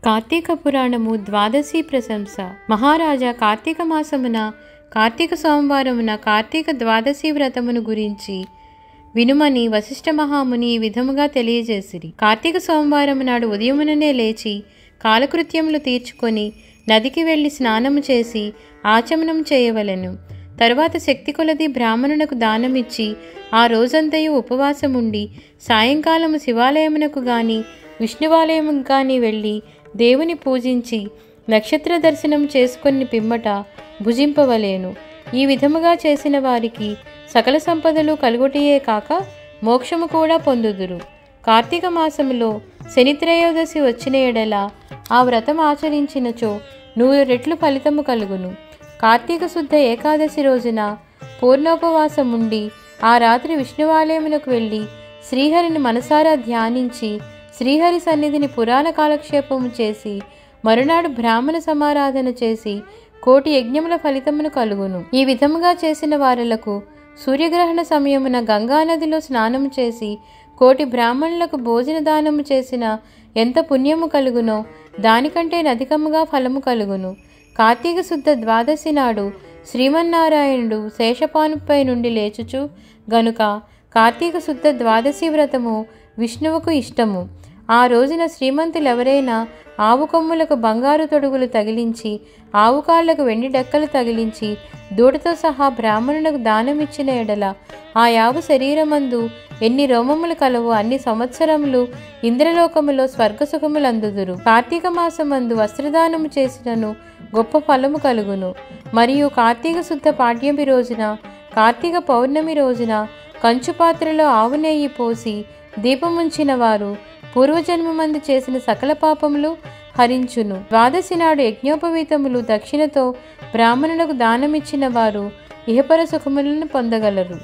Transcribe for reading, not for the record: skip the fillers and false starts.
కార్తీక పురాణము ద్వాదశి ప్రశంస. మహారాజా, కార్తీక మాసమున కార్తీక సోమవారమున కార్తీక ద్వాదశి వ్రతమును గురించి వినుమని వశిష్ఠ మహాముని ఈ విధముగా తెలియజేసిరి. కార్తీక సోమవారము నాడు ఉదయముననే లేచి కాలకృత్యములు తీర్చుకొని నదికి వెళ్లి స్నానము చేసి ఆచమనం చేయవలెను. తరువాత శక్తి కొలది బ్రాహ్మణునకు దానమిచ్చి ఆ రోజంతయు ఉపవాసముండి సాయంకాలము శివాలయమునకు గాని విష్ణువాలయముకు గాని వెళ్ళి దేవుని పూజించి నక్షత్ర దర్శనం చేసుకొని పిమ్మట భుజింపవలేను. ఈ విధముగా చేసిన వారికి సకల సంపదలు కలుగుటయే కాక మోక్షము కూడా పొందుదురు. కార్తీక మాసములో శనిత్రయోదశి వచ్చిన ఎడల ఆ వ్రతం ఆచరించినచో 100 రెట్లు ఫలితము కలుగును. కార్తీక శుద్ధ ఏకాదశి రోజున పూర్ణోపవాసముండి ఆ రాత్రి విష్ణువాలయమునకు వెళ్ళి శ్రీహరిని మనసారా ధ్యానించి శ్రీహరి సన్నిధిని పురాణ కాలక్షేపము చేసి మరునాడు బ్రాహ్మణ సమారాధన చేసి 1,000,000 యజ్ఞముల ఫలితమును కలుగును. ఈ విధముగా చేసిన వారలకు సూర్యగ్రహణ సమయమున గంగానదిలో స్నానము చేసి 1,000,000 బ్రాహ్మణులకు భోజన దానము చేసిన ఎంత పుణ్యము కలుగునో దానికంటే అధికముగా ఫలము కలుగును. కార్తీక శుద్ధ ద్వాదశి నాడు శ్రీమన్నారాయణుడు శేషపానుపై నుండి లేచుచు గనుక కార్తీక శుద్ధ ద్వాదశి వ్రతము విష్ణువుకు ఇష్టము. ఆ రోజున శ్రీమంతులెవరైనా ఆవు కొమ్ములకు బంగారు తొడుగులు తగిలించి ఆవు కాళ్లకు వెండి డెక్కలు తగిలించి దూడతో సహా బ్రాహ్మణులకు దానమిచ్చిన ఎడల ఆ యావు శరీరమందు ఎన్ని రోమములు కలవో అన్ని సంవత్సరములు ఇంద్రలోకములో స్వర్గసుఖములు అందుదురు. కార్తీక మాసమందు వస్త్రదానము చేసినను గొప్ప ఫలము కలుగును. మరియు కార్తీక శుద్ధ పాడ్యమి రోజున కార్తీక పౌర్ణమి రోజున కంచు పాత్రలో ఆవు నెయ్యి పోసి దీపముంచిన వారు పూర్వజన్మమందు చేసిన సకల పాపములు హరించును. ద్వాదశి నాడు యజ్ఞోపవీతములు దక్షిణతో బ్రాహ్మణులకు దానమిచ్చిన వారు ఇహపర సుఖములను పొందగలరు.